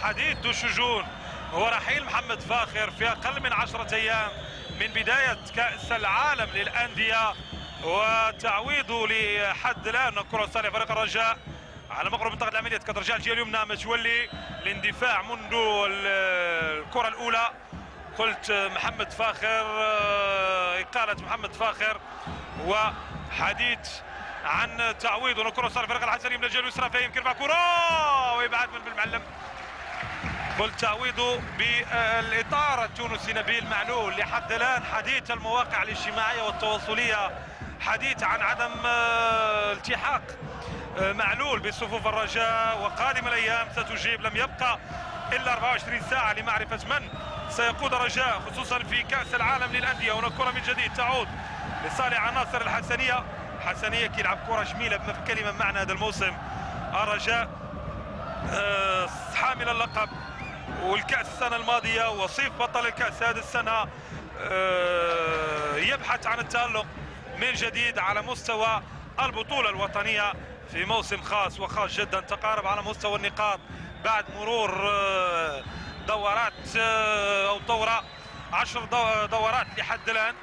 حديث ذو الشجون هو رحيل محمد فاخر في أقل من 10 أيام من بداية كأس العالم للأندية، وتعويضه لحد الآن كرة صالح فريق الرجاء على مقرب منطقة العمليات. كترجع الجهة اليمنى متولي الاندفاع منذ الكرة الأولى. قلت محمد فاخر، إقالة محمد فاخر، وحديث عن تعويض ونكرة صالح فريق الحسنية من الجهة اليسرى، فيمكن مع كرة ويبعد من بالمعلم. قلت تعويضه بالإطار التونسي نبيل معلول. لحد الآن حديث المواقع الاجتماعية والتواصلية حديث عن عدم التحاق معلول بصفوف الرجاء، وقادم الأيام ستجيب. لم يبقى إلا 24 ساعة لمعرفة من سيقود الرجاء خصوصا في كأس العالم للأندية. هنا كرة من جديد تعود لصالح عناصر الحسنية. حسنية كيلعب كرة جميلة بما في كلمة معنى هذا الموسم. الرجاء حامل اللقب والكأس السنة الماضية وصيف بطل الكأس هذه السنة، يبحث عن التألق من جديد على مستوى البطولة الوطنية في موسم خاص وخاص جدا. تقارب على مستوى النقاط بعد مرور دورات أو دورة 10 دورات لحد الآن.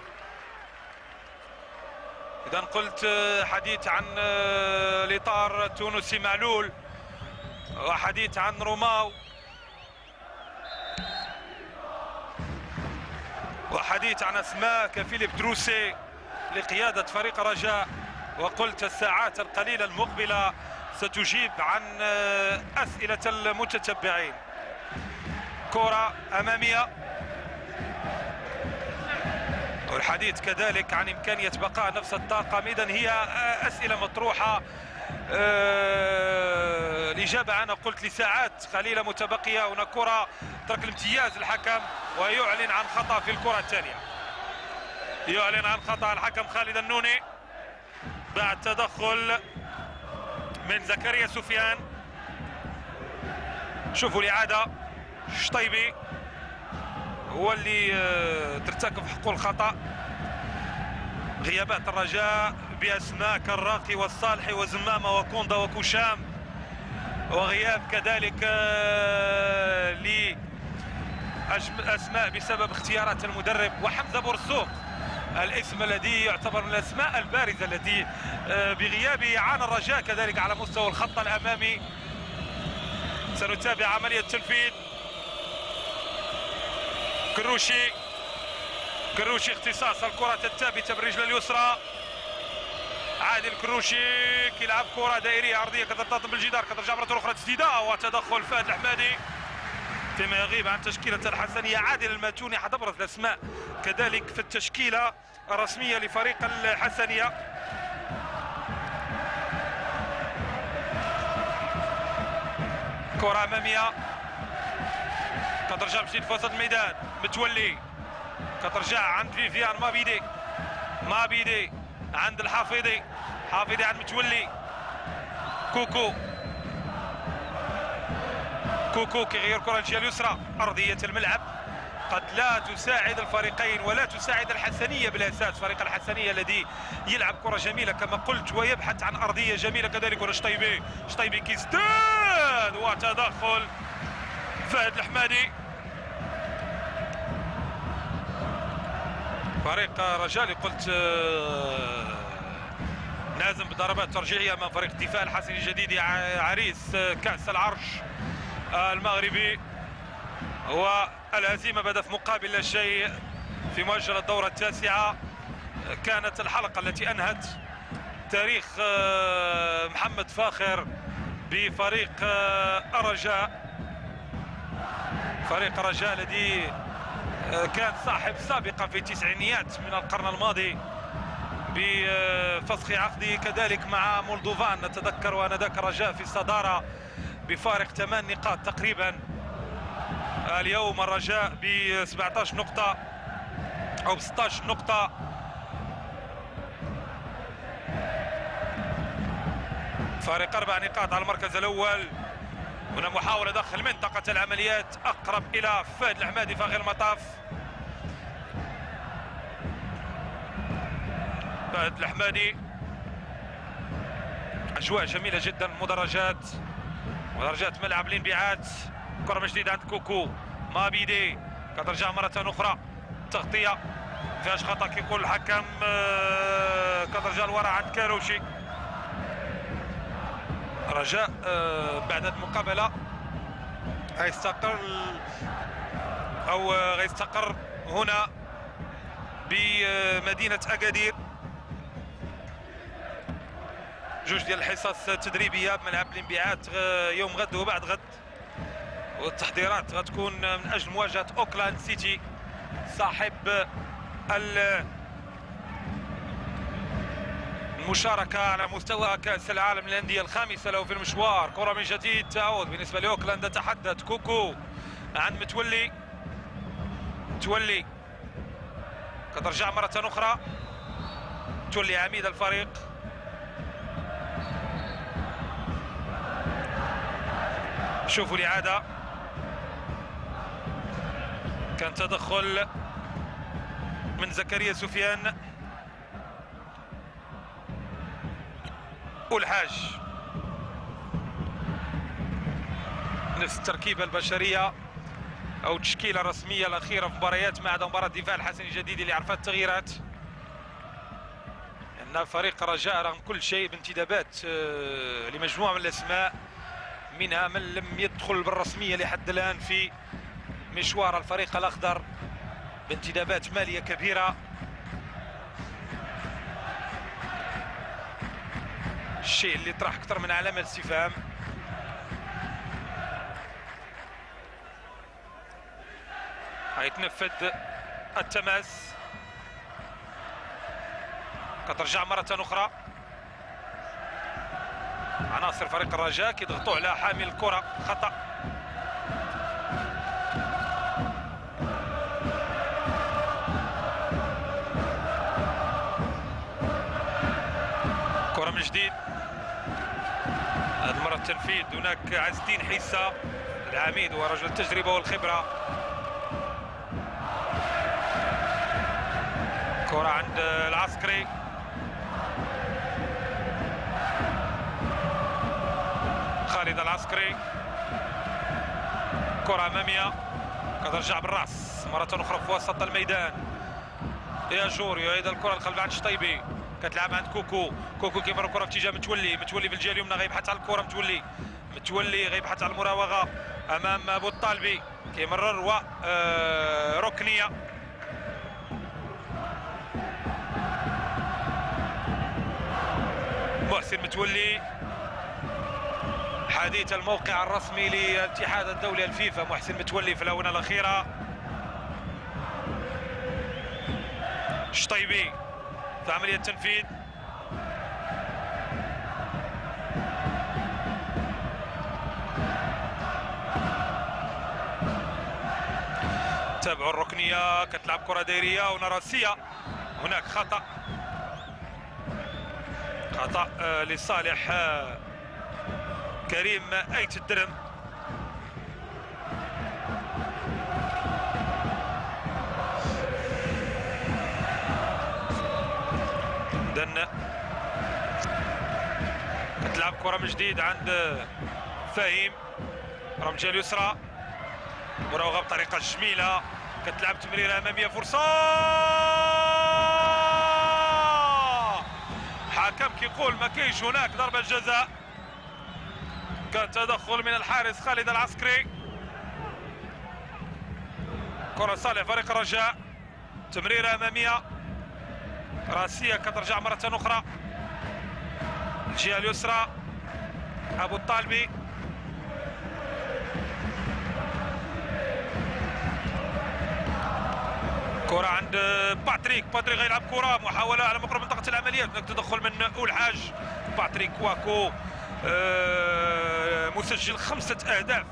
إذا قلت حديث عن الإطار التونسي معلول، وحديث عن روماو، وحديث عن أسماء كفيليب دروسي لقيادة فريق الرجاء. وقلت الساعات القليلة المقبلة ستجيب عن أسئلة المتتبعين. كرة أمامية، والحديث كذلك عن إمكانية بقاء نفس الطاقم. إذن هي أسئلة مطروحة، الإجابة أنا قلت لساعات قليلة متبقية. هنا كرة ترك الامتياز الحكم ويعلن عن خطأ في الكرة الثانية. يعلن عن خطأ الحكم خالد النوني بعد تدخل من زكريا سفيان. شوفوا الإعادة، شطيبي هو اللي ترتكب حقه الخطأ. غيابات الرجاء بأسماء كالراقي والصالحي وزمامة وكوندا وكوشام، وغياب كذلك لأسماء بسبب اختيارات المدرب. وحمزة بورسوق الاسم الذي يعتبر من الأسماء البارزة التي بغيابه عانى الرجاء كذلك على مستوى الخط الأمامي. سنتابع عملية تنفيذ. كروشي اختصاص الكرة الثابتة بالرجل اليسرى. عادل كروشي يلعب كرة دائرية عرضية كترتطم بالجدار، كترجع مرة أخرى تسديدة وتدخل فهد الحمادي فيما يغيب عن تشكيلة الحسنية. عادل الماتوني أحد أبرز الأسماء كذلك في التشكيلة الرسمية لفريق الحسنية. كرة أمامية كترجع بجديد في وسط الميدان. متولي كترجع عند فيفيان مابيدي عند الحافظي عند متولي. كوكو كيغير كرة الجهة اليسرى. أرضية الملعب قد لا تساعد الفريقين ولا تساعد الحسنية بالأساس. فريق الحسنية الذي يلعب كرة جميلة كما قلت ويبحث عن أرضية جميلة كذلك. ولا شطيبي كيزداد وتدخل فهد الحمادي. فريق رجاء اللي قلت نازم بضربات ترجيعية امام فريق الدفاع الحسني الجديد عريس كأس العرش المغربي، والهزيمة بهدف مقابل لا شيء في مؤجل الدورة التاسعة. كانت الحلقة التي أنهت تاريخ محمد فاخر بفريق الرجاء. فريق الرجاء الذي كان صاحب سابقا في التسعينيات من القرن الماضي بفسخ عقده كذلك مع مولدوفان. نتذكر وانذاك الرجاء في الصدارة بفارق 8 نقاط تقريبا. اليوم الرجاء ب 17 نقطة أو ب 16 نقطة. فارق 4 نقاط على المركز الأول. هنا محاولة داخل منطقة العمليات أقرب إلى فهد الحمادي في آخر المطاف. فهد الحمادي. أجواء جميلة جدا. مدرجات ملعب الانبعاث كرة من جديد عند كوكو مابيدي كترجع مرة أخرى تغطية فيهاش خطأ كيقول الحكم. كترجع لورا عند كاروشي. رجاء بعد المقابلة غيستقر أو غيستقر هنا بمدينة أكادير. جوج ديال الحصص التدريبية بملعب الانبعاث يوم غد وبعد غد، والتحضيرات غتكون من أجل مواجهة أوكلاند سيتي صاحب المشاركة على مستوى كأس العالم للأندية الخامسة له في المشوار. كرة من جديد تعود بالنسبة لأوكلاند، تحدث كوكو عند متولي. متولي كترجع مرة أخرى، متولي عميد الفريق. شوفوا الإعادة، كان تدخل من زكريا سفيان والحاج. نفس التركيبة البشرية أو التشكيلة الرسمية الأخيرة في مباريات ما عدا مباراة الدفاع الحسني الجديد اللي عرفت التغييرات. أن فريق رجاء رغم كل شيء بانتدابات لمجموعة من الأسماء، منها من لم يدخل بالرسمية لحد الآن في مشوار الفريق الأخضر بانتدابات مالية كبيرة. الشيء اللي طرح أكثر من علامة استفهام. هيتنفذ التماس، كترجع مرة أخرى عناصر فريق الرجاء كيضغطوا على حامل الكرة. خطأ. كرة من جديد، هذه المرة التنفيذ. هناك عز الدين حيسة العميد ورجل التجربة والخبرة. كرة عند العسكري، خالد العسكري. كرة أمامية كترجع بالرأس مرة أخرى في وسط الميدان. يا جوريو أيضا الكرة القلب عند شطيبي، كتلعب عند كوكو. كوكو كيمر الكرة في اتجاه متولي. متولي في الجهة اليمنى غيبحث على الكرة. متولي غيبحث على المراوغة أمام أبو الطالبي، كيمرر وركنية. محسن متولي حديث الموقع الرسمي للاتحاد الدولي الفيفا. محسن متولي في الآونة الأخيرة. شطيبي في عملية تنفيذ. تابعوا الركنية، كتلعب كرة دائرية ونراسية. هناك خطأ لصالح كريم أيت الدرم. دن كتلعب كرة من جديد عند فهيم، رمجة اليسرى، مراوغة بطريقة جميلة، كتلعب تمريرة أمامية، فرصة حكم كيقول ما كاينش هناك ضربة جزاء. كان تدخل من الحارس خالد العسكري. كرة صالح فريق الرجاء، تمريرة أمامية راسية كترجع مرة أخرى الجهة اليسرى. أبو الطالبي، كرة عند باتريك غيلعب كرة، محاولة على مقرب منطقة العمليات. هناك تدخل من الحاج. باتريك واكو مسجل 5 أهداف.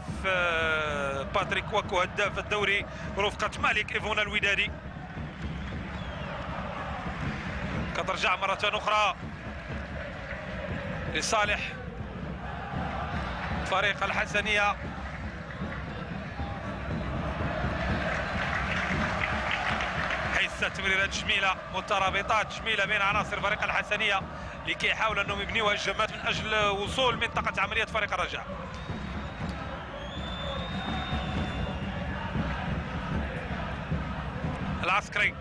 باتريك واكو هداف الدوري رفقة مالك إيفونا الودادي. كترجع مرة أخرى لصالح فريق الحسنية. حيث تمريرات جميلة، مترابطات جميلة بين عناصر فريق الحسنية لكي يحاولوا انهم يبنيوا هجمات من اجل وصول منطقة عملية فريق الرجاء. العسكري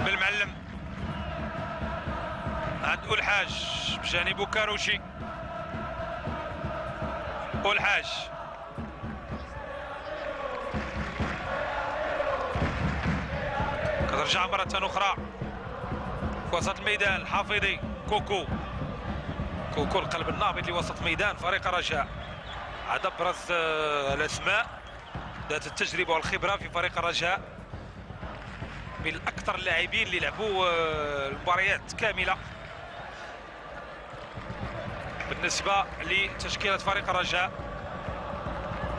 بالمعلم عند الحاج بجانب كاروشي. الحاج كترجع مرة أخرى في وسط الميدان. الحافظي كوكو القلب النابض لوسط ميدان فريق الرجاء. هذا ابرز الاسماء ذات التجربه والخبره في فريق الرجاء، من اكثر اللاعبين اللي لعبوا المباريات كامله بالنسبه لتشكيله فريق الرجاء.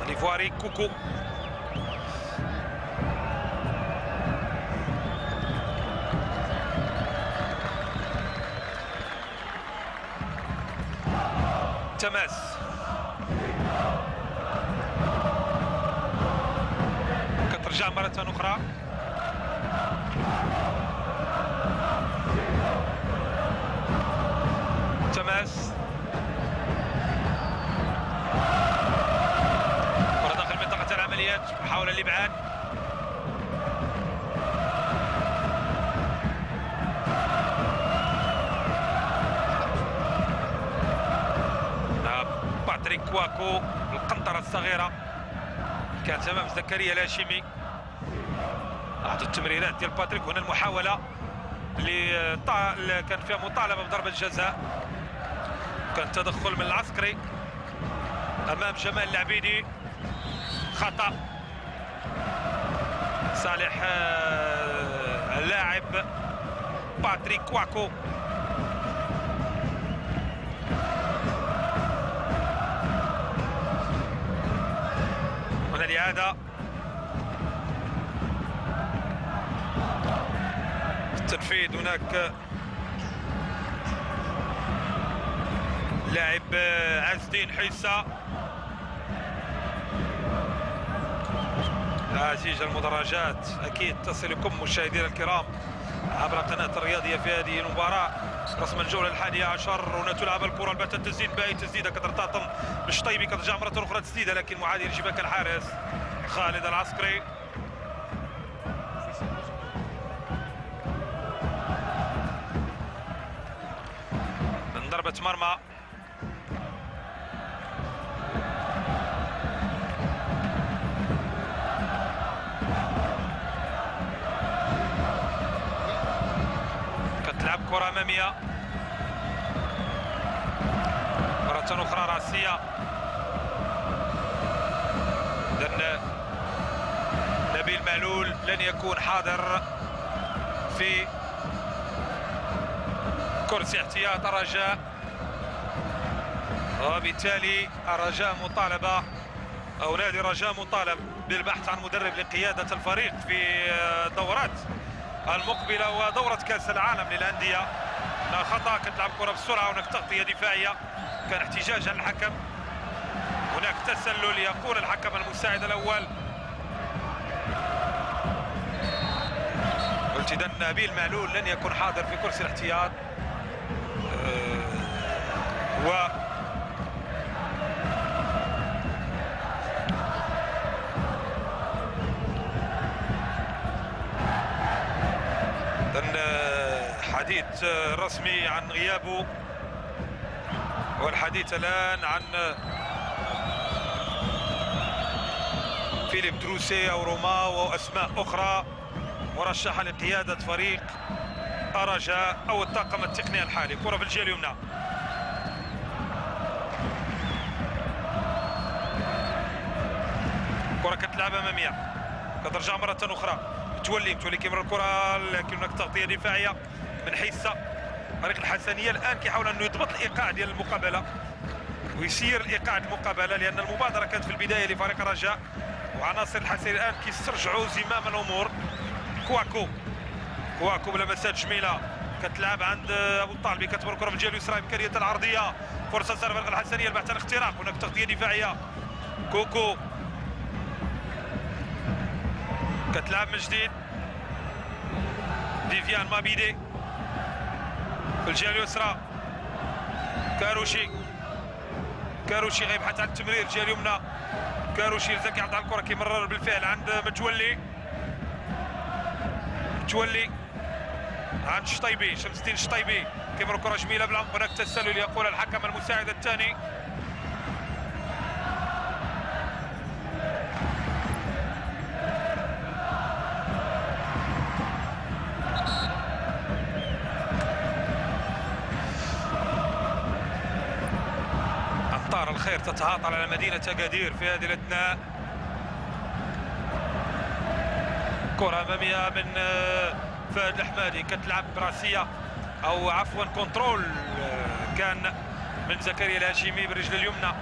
ليفواري كوكو تماس كترجع مرة أخرى. تماس كرة داخل منطقة العمليات، محاولة الإبعاد. باتريك كواكو القنطرة الصغيرة كانت امام زكريا الهاشمي. لاحظوا التمريرات ديال باتريك. هنا المحاولة اللي كان فيها مطالبة بضربة جزاء، كان تدخل من العسكري امام جمال العبيدي. خطأ صالح اللاعب باتريك كواكو. هنا الإعادة التنفيذ. هناك لاعب عز الدين حيسة. نتائج المدرجات اكيد تصلكم مشاهدينا الكرام عبر قناه الرياضيه في هذه المباراه رسم الجوله 11. هنا تلعب الكره الباتة، تسديد باهي، تسديده كترتطم بالشطيبي، كترجع مره اخرى تسديده لكن معادي يجيبها كالحارس خالد العسكري. من ضربه مرمى كتلعب كره اماميه مره اخرى راسيه. اذا نبيل معلول لن يكون حاضر في كرسي احتياط الرجاء، وبالتالي الرجاء مطالبه او نادي الرجاء مطالب بالبحث عن مدرب لقياده الفريق في الدورات المقبله ودوره كاس العالم للانديه. خطا، كتلعب كره بسرعه، هناك تغطيه دفاعيه، كان احتجاج على الحكم، هناك تسلل يقول الحكم المساعد الاول. قلت اذا نبيل معلول لن يكون حاضر في كرسي الاحتياط و حديث رسمي عن غيابه، والحديث الآن عن فيليب دروسي أو روما وأسماء أخرى مرشحة لقيادة فريق الرجاء أو الطاقم التقني الحالي. كرة في الجهة اليمنى، كرة كتلعب أمامية، كترجع مرة أخرى متولي كيمر الكرة لكن هناك تغطية دفاعية من حيسة. فريق الحسنية الآن كيحاول أنه يضبط الإيقاع ديال المقابلة ويسير الإيقاع المقابلة، لأن المبادرة كانت في البداية لفريق الرجاء وعناصر الحسنية الآن كيسترجعوا زمام الأمور. كواكو بلمسات جميلة كتلعب عند أبو الطالبي، كتمر الكرة في الجهة اليسرى، إمكانية العرضية، فرصة صار فريق الحسنية البحث عن اختراق، هناك تغطية دفاعية. كوكو كتلعب من جديد، فيفيان مابيدي في الجهة اليسرى، كاروشي غيبحث عن التمرير الجهة اليمنى، كاروشي زكي عطى الكره كيمرر بالفعل عند متولي عند شطيبي، شمس الدين شطيبي كيمرر كره جميله بالعمق. هناك تسلل يقول الحكم المساعد الثاني. أمطار الخير تتهاطل على مدينة أكادير في هذه الأثناء. كرة أمامية من فهد الحمادي كتلعب براسية أو عفوا كنترول كان من زكريا الهاشمي بالرجل اليمنى.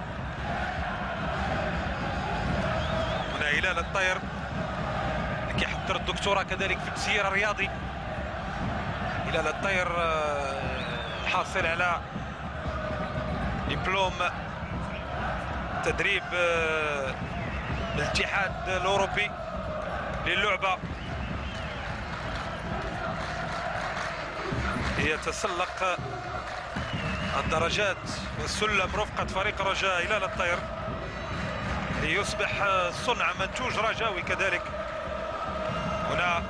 هنا هلال الطير كيحضر الدكتوراه كذلك في التسيير الرياضي. هلال الطير حاصل على دبلوم تدريب الاتحاد الاوروبي للعبه. يتسلق الدرجات والسلم رفقه فريق رجاء هلال الطير ليصبح صنع منتوج رجاوي كذلك. هنا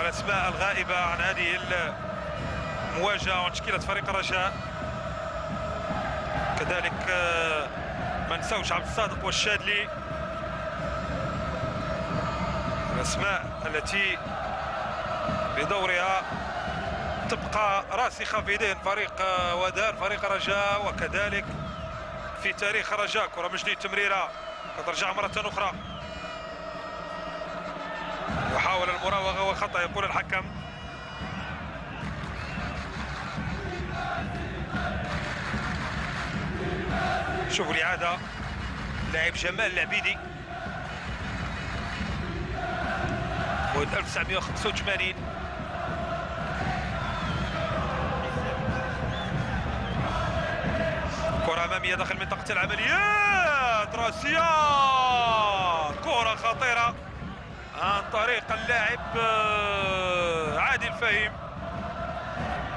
الاسماء الغائبه عن هذه المواجهه وتشكيله فريق الرجاء كذلك ما نساوش عبد الصادق والشادلي، الاسماء التي بدورها تبقى راسخه في ذهن فريق ودار فريق الرجاء وكذلك في تاريخ الرجاء. كره من جديد تمريره كترجع مره اخرى، يحاول المراوغه وخطا يقول الحكم. شوفوا الإعادة لاعب جمال العبيدي مواليد 1985. كرة أمامية داخل منطقة العمليات، راسية كرة خطيرة عن طريق اللاعب عادل فهيم.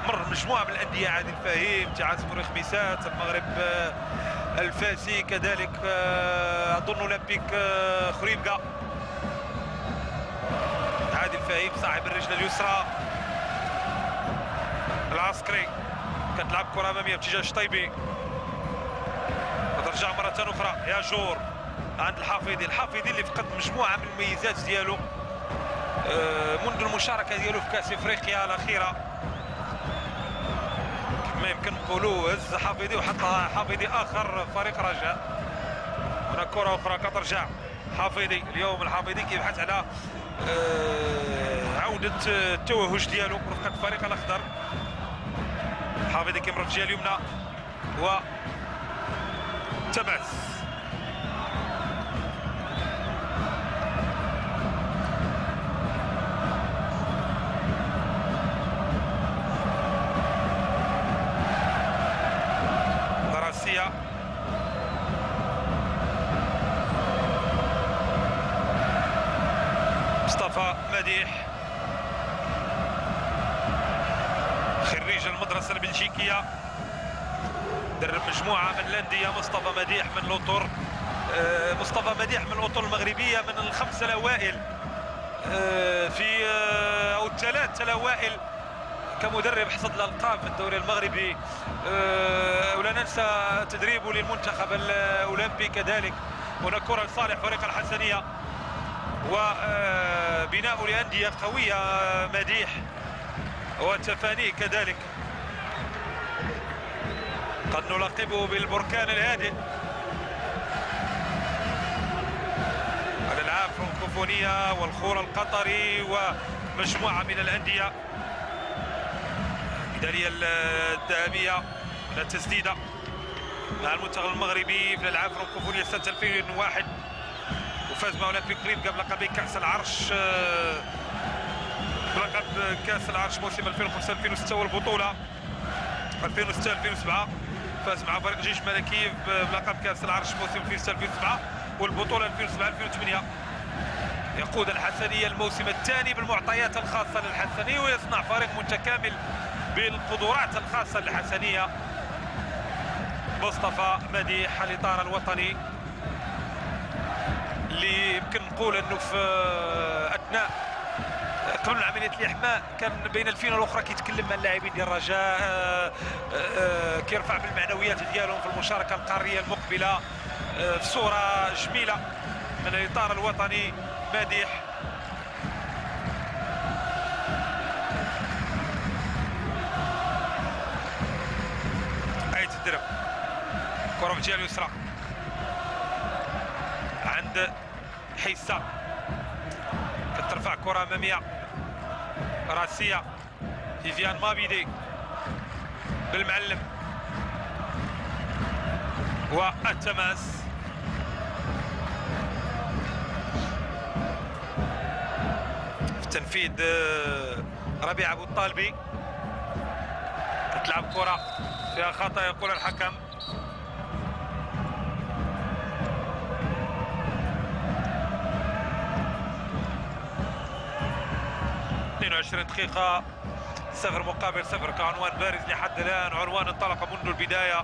مر مجموعة من الأندية عادل فهيم، تعاز مريخ خميسات، المغرب الفاسي كذلك أظن أولمبيك خريبكا. عادل فهيم صاحب الرجل اليسرى العسكري كتلعب كرة أمامية باتجاه شطيبي وترجع مرة أخرى يا جور عند الحافظي اللي فقد مجموعة من المميزات ديالو منذ المشاركة ديالو في كأس إفريقيا الأخيرة. ما يمكن نقولوا هز حافظي وحط حافظي اخر فريق رجاء. هنا كره اخرى كترجع حافظي. اليوم الحافظي كيبحث على عوده التوهج ديالو رفقه الفريق الاخضر. حافظي كيمر في الجهه اليمنى و تبعث مصطفى مديح خريج المدرسة البلجيكية، درب مجموعة من الأندية. مصطفى مديح من الأطر، مصطفى مديح من الأطر المغربية من الخمسة الأوائل في أو الثلاثة الأوائل كمدرب حصد الألقاب في الدوري المغربي. ولا ننسى تدريبه للمنتخب الأولمبي كذلك. هنا كرة لصالح فريق الحسنية وبناء لأندية قوية مديح وتفانيه كذلك. قد نلقبه بالبركان الهادئ. الألعاب الفرنكوفونية والخور القطري ومجموعة من الأندية. الميدالية الذهبية من التسديدة مع المنتخب المغربي في الألعاب الفرنكوفونية سنة 2001 وفاز مع أولمبيك ريب قبل لقب كأس العرش بلقب كأس العرش موسم 2005-2006 والبطولة 2006-2007 فاز مع فريق جيش ملكي بلقب كأس العرش موسم 2006-2007 والبطولة 2007-2008. يقود الحسنية الموسم الثاني بالمعطيات الخاصة للحسنية ويصنع فريق متكامل بالقدرات الخاصة للحسنية. مصطفى مديح الإطار الوطني اللي يمكن نقول انه في اثناء قبل عمليه الاحماء كان بين الفينه الاخرى كيتكلم مع اللاعبين ديال الرجاء، كيرفع من المعنويات ديالهم في المشاركه القاريه المقبله في صوره جميله من الاطار الوطني. مديح ايت الدرب، كره في الجهه اليسرى عند حيسة، كترفع كرة أمامية راسية فيفيان مابيدي بالمعلم والتماس. في تنفيذ ربيع أبو الطالبي، تلعب كرة فيها خطأ يقول الحكم. 22 دقيقة، 0 مقابل 0 كعنوان بارز لحد الآن. عنوان انطلق منذ البداية.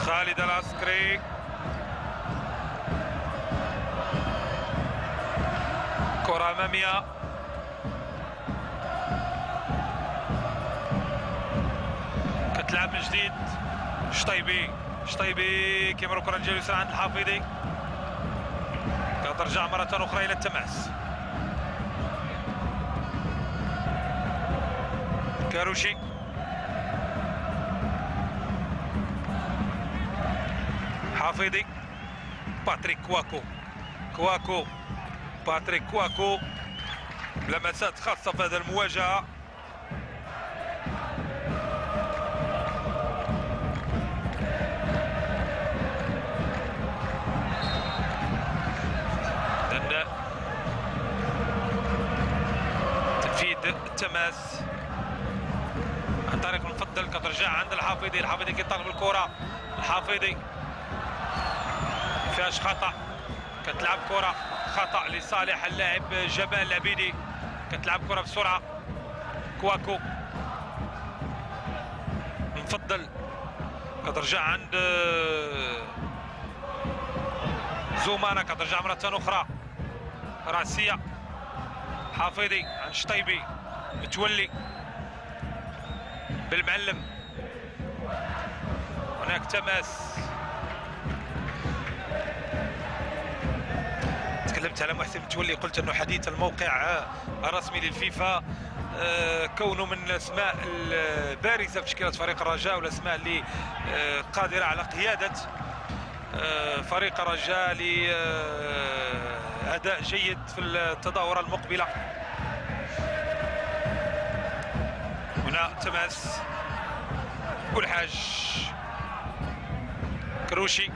خالد العسكري كرة أمامية، كتلعب من جديد شطيبي كيمر الكرة الجالسة عند الحافظي، كترجع مرة أخرى إلى التماس. كاروشي حافظي، باتريك كواكو باتريك كواكو، لمسات خاصة في هذه المواجهة. تنفيذ التماس عن طريق المفضل، كترجع عند الحافظي كيطالب الكرة، الحافظي فيهاش خطأ، كتلعب كرة خطأ لصالح اللاعب جمال العبيدي، كتلعب كرة بسرعة. كواكو مفضل، كترجع عند زومانا، كترجع مرة أخرى راسية. حافظي عن شطيبي، متولي بالمعلم، هناك تماس. تكلمت على محسن متولي، قلت انه حديث الموقع الرسمي للفيفا، كونه من الاسماء البارزه في تشكيله فريق الرجاء والاسماء اللي قادره على قياده فريق الرجاء لاداء جيد في التظاهره المقبله. هنا تماس والحاج كروشي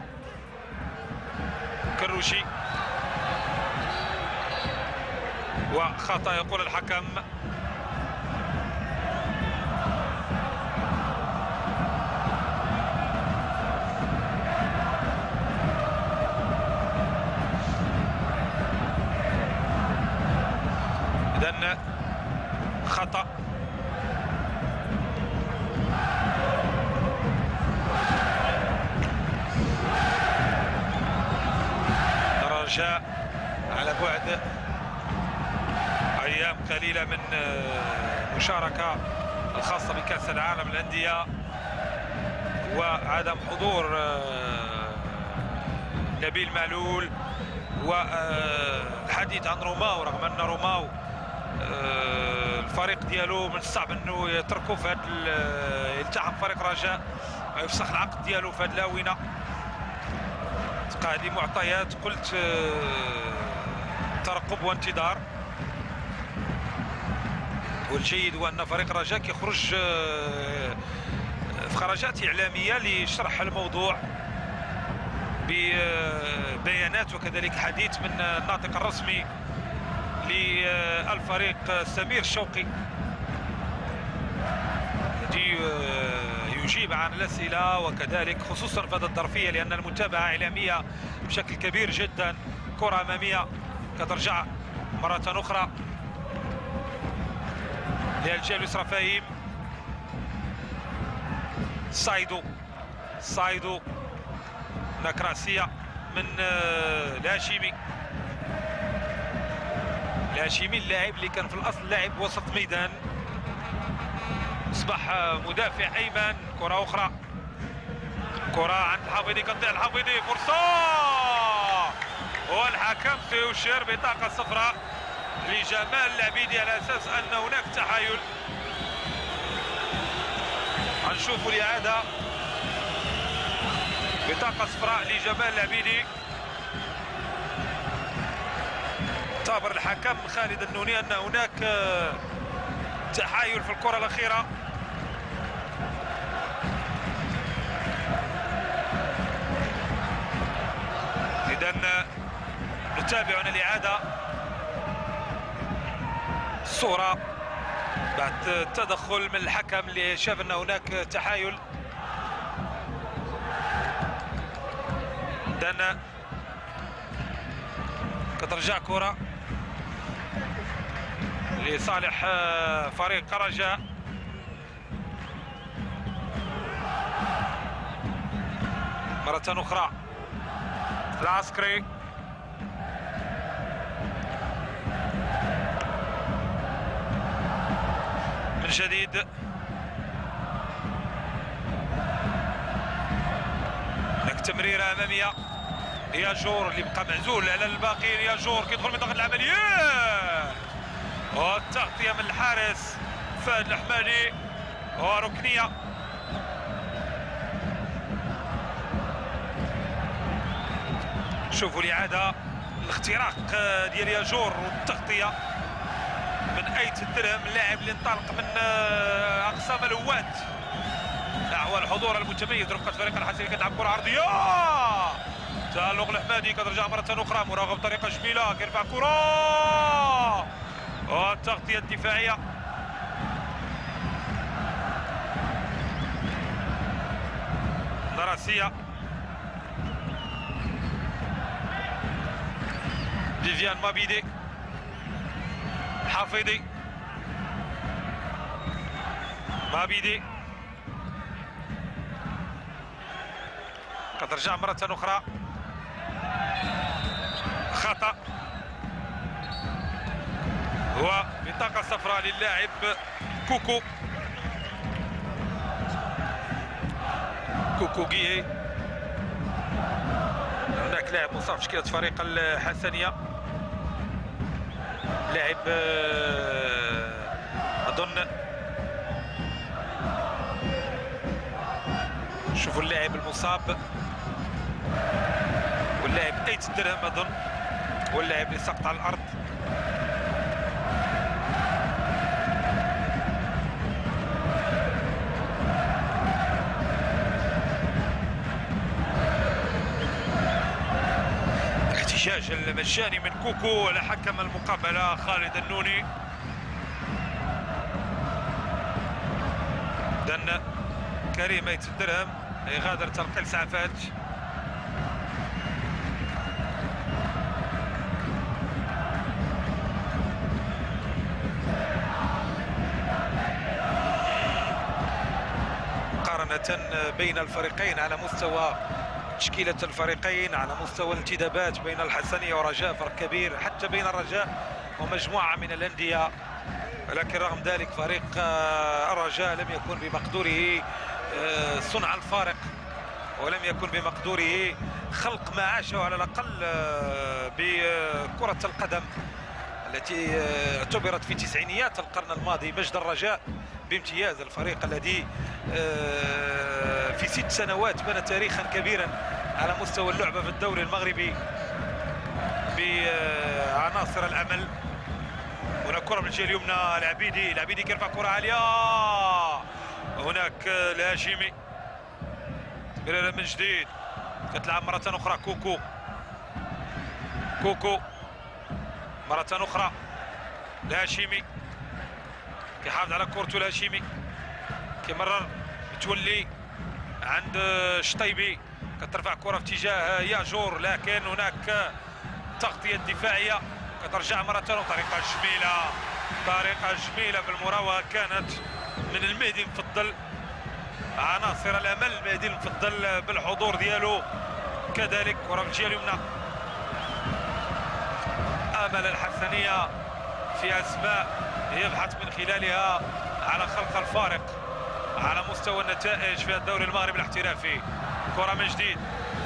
وخطأ يقول الحكم. إذن خطأ. الرجاء على بعد أيام قليلة من مشاركة الخاصة بكأس العالم للأندية، وعدم حضور نبيل معلول، والحديث عن روماو، رغم أن روماو الفريق ديالو من الصعب أنه يتركه في يلتحق فريق رجاء، يفسخ العقد ديالو في هذه الآونة. هذه معطيات، قلت ترقب وانتظار. والجيد هو ان فريق الرجاء كيخرج في خرجات اعلاميه لشرح الموضوع ببيانات وكذلك حديث من الناطق الرسمي للفريق سمير الشوقي، الذي يجيب عن الأسئلة، وكذلك خصوصا في هذه الظرفية لأن المتابعة إعلامية بشكل كبير جدا. كرة أمامية كترجع مرة أخرى للجهة اليسرى. فهيم صايدو هناك راسية من الهاشمي. اللاعب اللي كان في الأصل لاعب وسط ميدان أصبح مدافع أيمن. كرة أخرى، كرة عند الحافظي، كتضيع الحافظي، فرصة والحكم سيشير بطاقة صفراء لجمال العبيدي على أساس أن هناك تحايل. غنشوفوا الإعادة. بطاقة صفراء لجمال العبيدي. اعتبر الحكم خالد النوني أن هناك تحايل في الكرة الأخيرة. إذن نتابع هنا الإعادة. الصورة بعد التدخل من الحكم اللي شاف أن هناك تحايل. إذن كترجع كرة لصالح فريق الرجاء. مرة أخرى العسكري، من جديد هناك تمريرة أمامية. ياجور اللي بقى معزول على الباقي. ياجور كيدخل من ضغط العمليات والتغطية من الحارس فهد الحمالي وركنية. شوفوا الإعادة، الاختراق ديال ياجور والتغطية من أيت الدرهم، اللاعب اللي انطلق من أقصى ملوات نحو الحضور المتميز. رفقة فريق الحسني كتلعب كرة عرضية، تألق الحمادي كترجع مرة أخرى، مراقب بطريقة جميلة، كيرفع كرة والتغطية الدفاعية. دراسية فيفيان مابيدي، حافظي، مابيدي كترجع مرة أخرى، خطأ هو بطاقة صفراء للاعب كوكو جيه. هناك لاعب مصاب في تشكيلة فريق الحسنية، لاعب أظن شوفوا اللاعب المصاب واللاعب أيت الدرهم أظن واللاعب اللي سقط على الأرض. الاحتجاج المجاني من كوكو على حكم المقابلة خالد النوني. دن كريم أيت الدرهم يغادر تلقي الإسعافات. بين الفريقين على مستوى تشكيلة الفريقين، على مستوى الانتدابات بين الحسنية ورجاء فرق كبير، حتى بين الرجاء ومجموعة من الأندية. لكن رغم ذلك فريق الرجاء لم يكن بمقدوره صنع الفارق، ولم يكن بمقدوره خلق ما عاشه على الأقل بكرة القدم التي اعتبرت في تسعينيات القرن الماضي مجد الرجاء بامتياز. الفريق الذي في 6 سنوات بنى تاريخا كبيرا على مستوى اللعبة في الدوري المغربي بعناصر الأمل. هناك كرة من الجهة اليمنى، العبيدي كيرفع كرة عالية، هناك الهاشمي من جديد كتلعب مرة أخرى كوكو مرة أخرى، الهاشمي كيحافظ على كورته، الهاشمي كيمرر متولي عند شطيبي، كترفع كره في اتجاه ياجور، لكن هناك تغطيه دفاعيه، كترجع مره ثانيه بطريقه جميله، طريقه جميله في المراوغه كانت من المهدي المفضل، عناصر الامل المهدي المفضل بالحضور ديالو. كذلك كره في الجهه اليمنى، امل الحسنيه في اسماء يبحث من خلالها على خلق الفارق على مستوى النتائج في الدوري المغربي الاحترافي. كره من جديد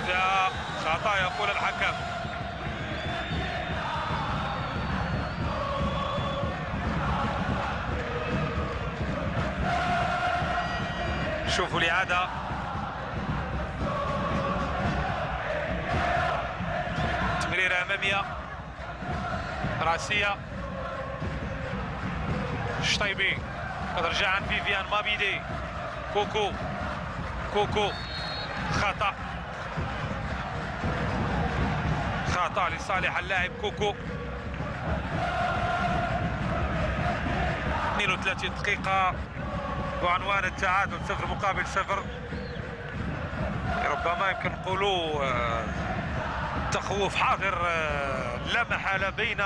فيها خطا يقول الحكم. شوفوا الإعادة، تمريرة أمامية راسية، شطيبي كترجع عن فيفيان مابيدي، كوكو خطأ لصالح اللاعب كوكو. 32 دقيقة بعنوان التعادل 0-0. ربما يمكن نقولوا تخوف حاضر لا محالة بين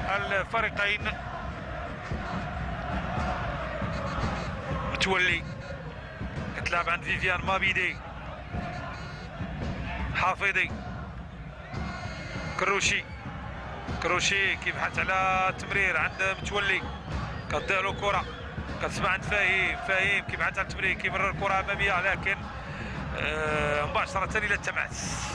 الفريقين. متولي كتلعب عند فيفيان مابيدي، حافظي، كروشي كيبحث على تمرير عند متولي، كتضيع له كرة، كتسمع عند فهيم كيبحث على التمرير، كيمرر الكرة أمامية لكن مباشرة إلى التماس.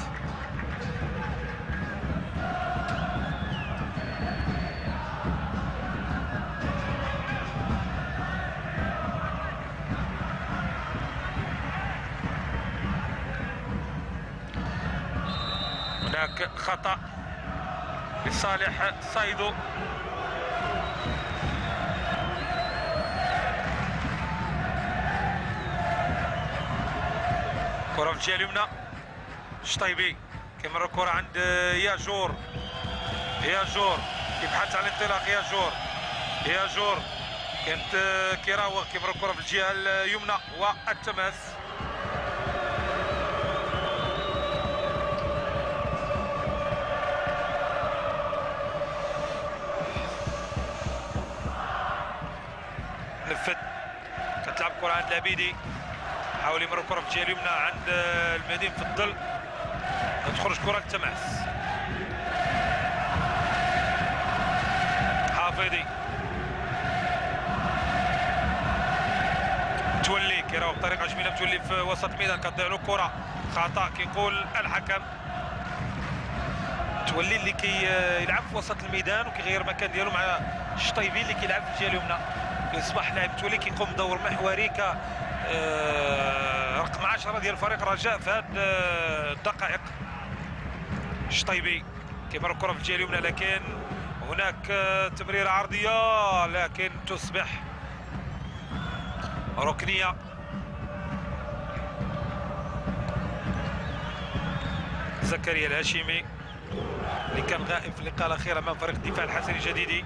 هناك خطأ لصالح صايدو. كرة في الجهة اليمنى، شطيبي كيمر الكرة عند ياجور كيبحث على الانطلاق، ياجور كانت كيراوغ، كيمر الكرة في الجهة اليمنى والتماس. نفذ، كتلعب كرة عند العبيدي، حاول يمر الكرة في الجهة اليمنى عند المهدي المفضل، تخرج كرة للتماس. حافظي، متولي كيراو بطريقة جميلة، متولي في وسط الميدان كتضيع له كرة، خطأ كيقول الحكم. متولي اللي كيلعب في وسط الميدان وكيغير المكان ديالو مع الشطيبي اللي كيلعب في الجهة اليمنى، يصبح لاعب متولي كيقوم بدور محوري ك رقم 10 ديال فريق الرجاء في هذه الدقائق. شطيبي كيمر الكرة في الجهة اليمنى، لكن هناك تمريرة عرضية لكن تصبح ركنية. زكريا الهاشمي اللي كان غائب في اللقاء الأخير أمام فريق الدفاع الحسني الجديدي.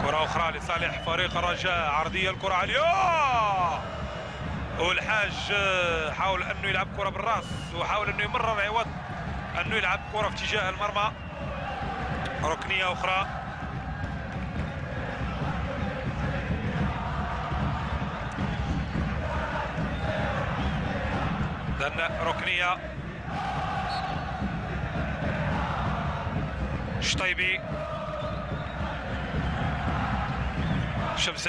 أخرى لصالح فريق الرجاء، عرضية الكرة عالية، والحاج حاول أنه يلعب كرة بالراس وحاول أنه يمرر عوض أنه يلعب كرة في اتجاه المرمى. ركنية أخرى، لأن ركنية. شطيبي، شمس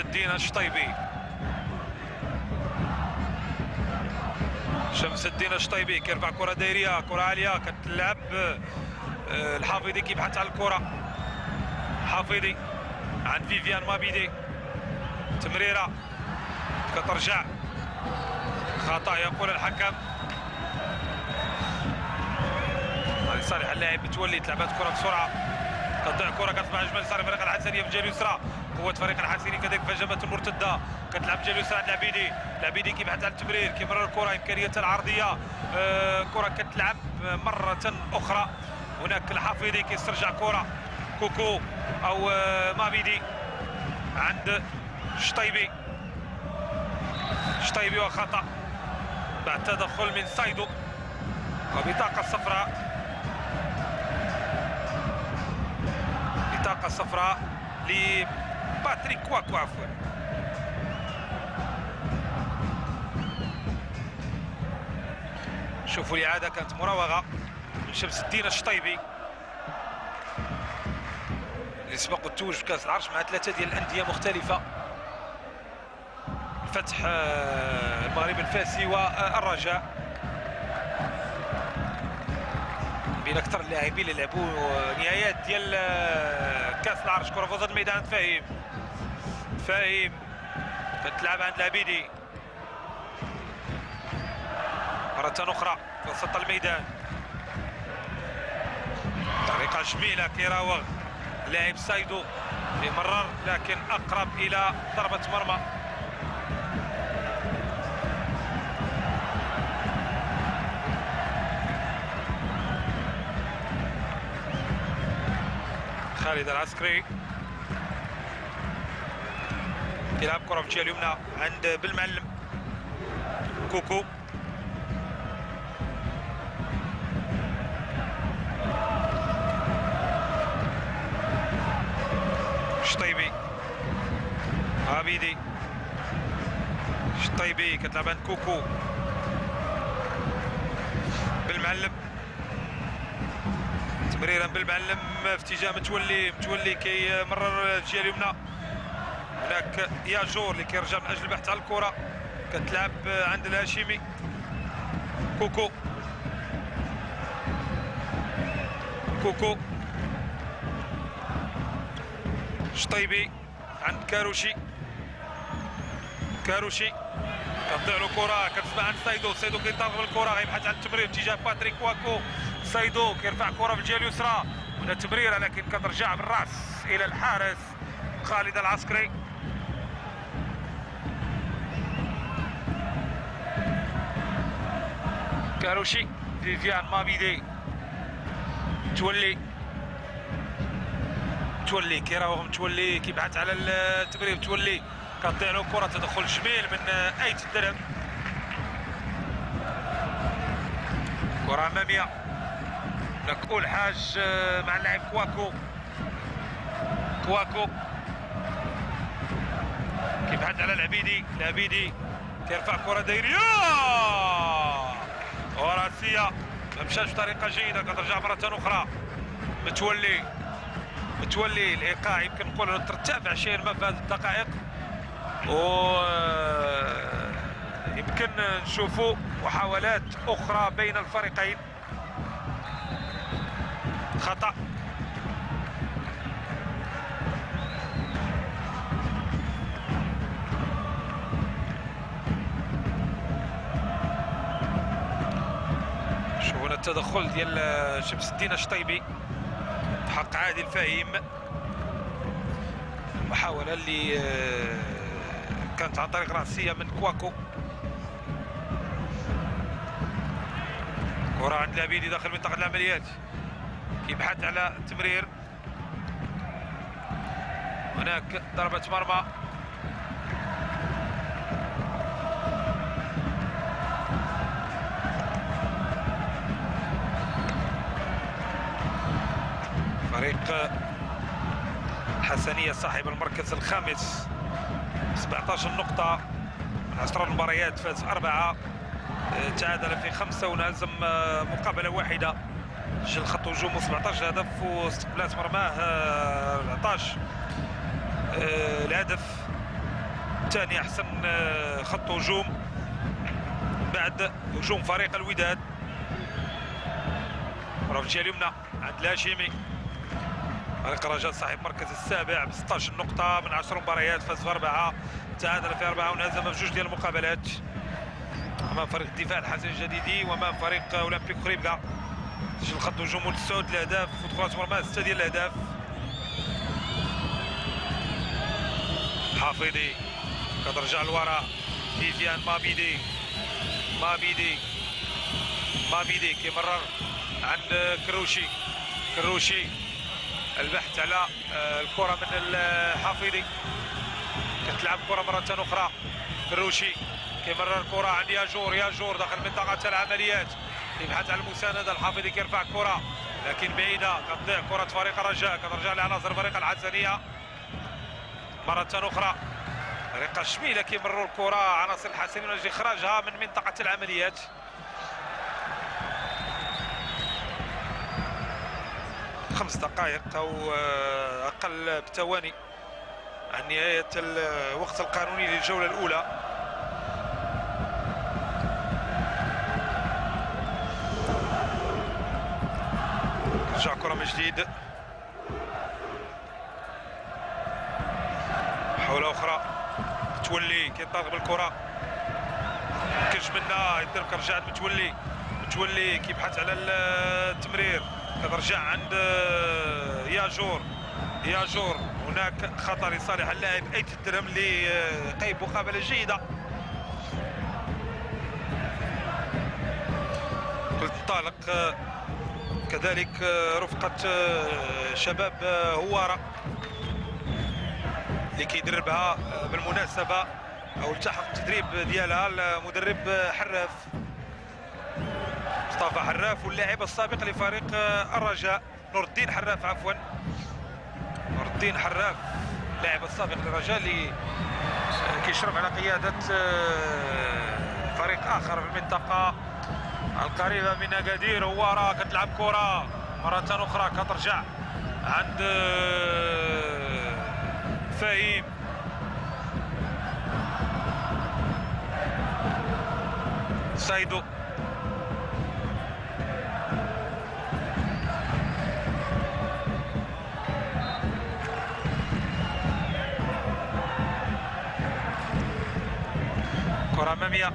الدين الشطيبي، كيرفع كرة دايرية، كرة عالية كتلعب الحافظي كيبحث على الكرة، حافظي عند فيفيان مابيدي، تمريرة كترجع، خطأ يقول الحكم لصالح اللاعب متولي. تلعبات كرة بسرعة، كتضيع كرة كتسمع جمال صار فريق الحسنية في الجهة اليسرى، قوه فريق الحسيني كذلك في هجمات المرتده كتلعب جهه اليسرى عند العبيدي كيبحث على التمرير كيمرر الكره امكانيه العرضيه كره كتلعب مره اخرى هناك الحافظي كيسترجع كره كوكو او مابيدي عند شطيبي وخطا بعد تدخل من سايدو وبطاقه صفراء لباتريك كواكو عفوا شوفوا الإعادة كانت مراوغة من شمس الدين الشطيبي اللي سبق التوج في كأس العرش مع 3 ديال الأندية مختلفة الفتح المغرب الفاسي والرجاء بين اكثر اللاعبين اللي لعبوا نهايات ديال كاس العرش. كره في وسط الميدان فهيم كتلعب عند العبيدي مرة أخرى في وسط الميدان طريقة جميلة كيراوغ لاعب سايدو يمرر لكن أقرب إلى ضربة مرمى. خالد العسكري يلعب كرة في الجهة اليمنى عند بالمعلم كوكو شطيبي عبيدي شطيبي كتلعب عند كوكو بالمعلم تمريرا بالمعلم في اتجاه متولي كيمرر الجهه اليمنى هناك ياجور اللي كيرجع من اجل البحث على الكره كتلعب عند الهاشمي كوكو شطيبي عند كاروشي كتضيع له كره كتسمع عند سايدو كيطالب الكره غيبحث عن التمرير اتجاه باتريك كواكو سايدو كيرفع كره في الجهه اليسرى هنا تمريره لكن كترجع بالراس الى الحارس خالد العسكري. كاروشي فيفيان مابيدي متولي كيراوغ متولي كيبحث على التمرير متولي كتضيع له كره تدخل جميل من ايت الدرب كره اماميه نقول حاج مع اللاعب كواكو كيبحث على العبيدي كيرفع كره دايريه وراسيه ما مشاش بطريقه جيده كترجع مره اخرى متولي الايقاع يمكن نقول ترتفع شيئا ما في هذه الدقائق و يمكن نشوفوا محاولات اخرى بين الفريقين. خطأ شوفوا التدخل ديال شمس الدين الشطيبي حق عادل فهيم المحاولة اللي كانت عن طريق رأسية من كواكو كرة عند العبيدي داخل منطقة العمليات يبحث على التمرير هناك ضربة مرمى فريق الحسنية صاحب المركز الخامس 17 نقطة من 10 مباريات فاز 4 تعادل في 5 ونهزم مقابلة واحدة سجل خط هجومه 17 هدف واستقبالات مرماه 14 الهدف ثاني احسن خط هجوم بعد هجوم فريق الوداد. كرة في الجهة اليمنى عند الهاشمي فريق الرجاء صاحب المركز السابع ب 16 نقطة من 10 مباريات فاز في 4 تعادل في 4 ونهزم في 2 ديال المقابلات امام فريق الدفاع الحسن الجديدي وامام فريق اولمبيك خريبكا سجل خط هجومه 9 الاهداف ودخولات مرمى 6 ديال الاهداف. حافظي كترجع لورا. فيفيان مابيدي كيمرر عند كروشي البحث على الكرة من الحافظي. كتلعب كرة مرة أخرى. كروشي كيمرر الكرة عند ياجور داخل منطقة العمليات يبحث عن المساندة. الحافظي كيرفع الكرة لكن بعيدة كتضيع كرة فريق الرجاء. كترجع لعناصر فريق الحسنية مرة أخرى. طريقة جميلة كيمرروا الكرة عناصر الحسنية من أجل إخراجها من منطقة العمليات. خمس دقائق أو أقل بثواني عن نهاية الوقت القانوني للجولة الأولى. رجع كرة من جديد. محاولة أخرى متولي كيطالب بالكرة مكنش منها يدرك. رجعت متولي كيبحث على التمرير. كترجع عند ياجور هناك خطر لصالح اللاعب ايت الدرهم لقيم مقابله جيده. كل تنطلق كذلك رفقه شباب هواره اللي كيدربها بالمناسبه او التحق التدريب ديالها المدرب مصطفى حراف واللاعب السابق لفريق الرجاء نور الدين حراف اللاعب السابق للرجاء اللي كيشرف على قياده فريق اخر في المنطقه القريبه من اكادير. هواره كتلعب كره مره اخرى كترجع عند فهيم. سايدو كرة أمامية.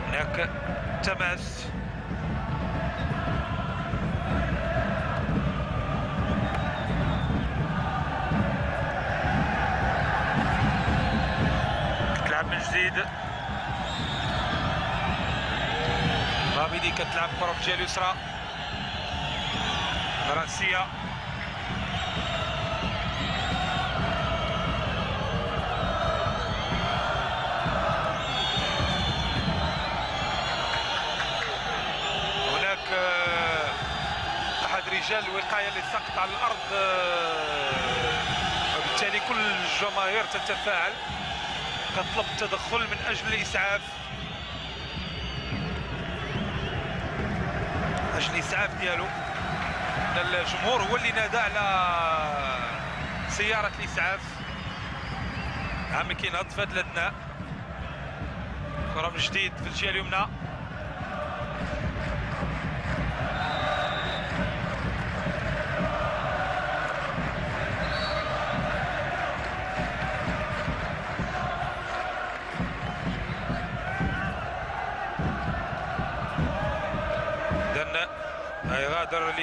هناك تماس تلعب من جديد. مابيدي كتلعب كرة في الجهة اليسرى راسية. احد رجال الوقايه اللي سقط على الارض وبالتالي كل الجماهير تتفاعل كطلب التدخل من اجل الاسعاف ديالو. الجمهور هو اللي نادى على سياره الاسعاف. عم كينهض في هذه الاثناء. كره من جديد في الجهه اليمنى. غادر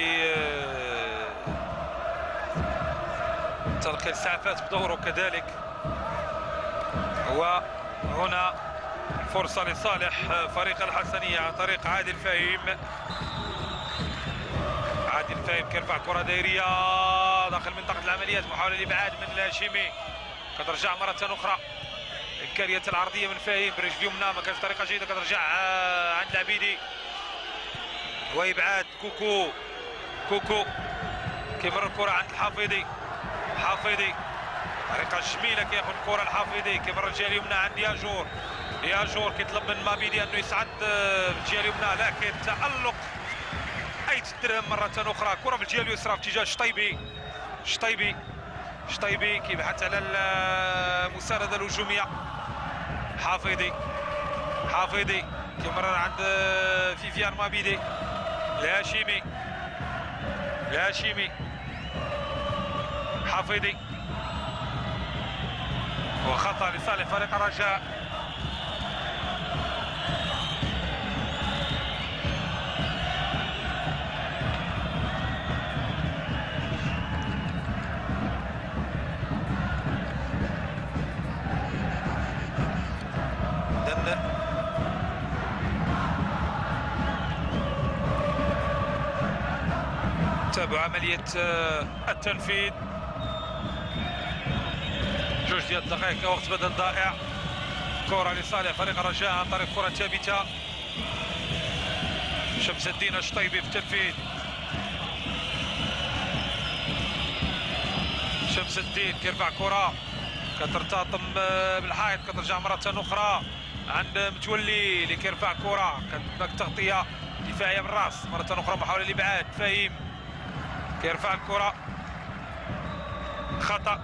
لتلقي الإسعافات بدوره كذلك. وهنا فرصة لصالح فريق الحسنية عن طريق عادل فهيم كيرفع كرة دائرية داخل منطقة العمليات. محاولة لإبعاد من الهاشمي كترجع مرة أخرى. إمكانية العرضية من فهيم برجل يمنى ما كانش طريقة جيدة. كترجع عند العبيدي وإبعاد كوكو كيمر الكرة عند الحافظي. طريقة جميلة كياخذ الكرة الحافظي كيمر الجهة اليمنى عند ياجور كيطلب من مابيدي انه يصعد بالجهة اليمنى لكن تألق ايت الدرهم مرة أخرى. كرة بالجهة اليسرى في اتجاه شطيبي كيبحث على المساندة الهجومية. حافظي كيمرر عند فيفيان مابيدي. الهاشمي حافظي وخطأ لصالح فريق الرجاء. تابعوا عملية التنفيذ. 2 دقائق وقت بدل ضائع. كرة لصالح فريق الرجاء عن طريق كرة ثابتة. شمس الدين الشطيبي في التنفيذ. شمس الدين كيرفع كرة كترتطم بالحائط كترجع مرة أخرى عند متولي اللي كيرفع كرة. كانت هناك تغطية دفاعية بالراس مرة أخرى محاولة لإبعاد فهيم كيرفع الكرة. خطأ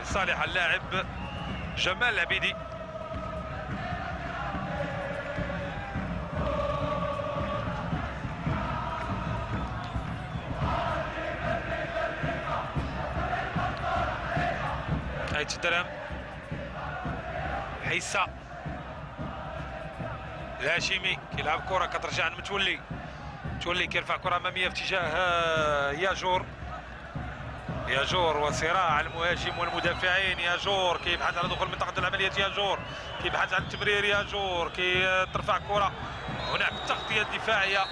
لصالح اللاعب جمال العبيدي. هاي تدرم حيسا الهاشمي كيلعب كرة كترجع عند متولي. متولي كيرفع كرة أمامية في اتجاه ياجور وصراع المهاجم والمدافعين. ياجور كيبحث على دخول منطقة العملية. ياجور كيبحث عن التمرير. ياجور كترفع كرة. هناك تغطية دفاعية.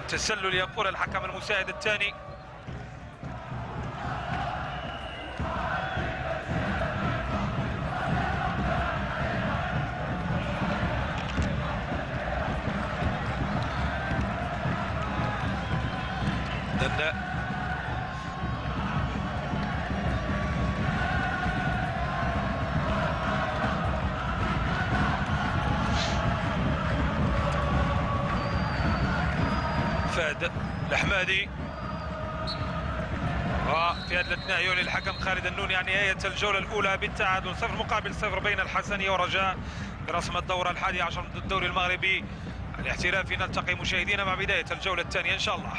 تسلل يقول الحكم المساعد الثاني. فهد الحمادي وفي هذا الاثناء للحكم خالد النوني عن نهاية الجولة الأولى بالتعادل 0-0 بين الحسنية ورجاء برسم الدورة 11 من الدوري المغربي الاحترافي. نلتقي مشاهدينا مع بداية الجولة الثانية إن شاء الله.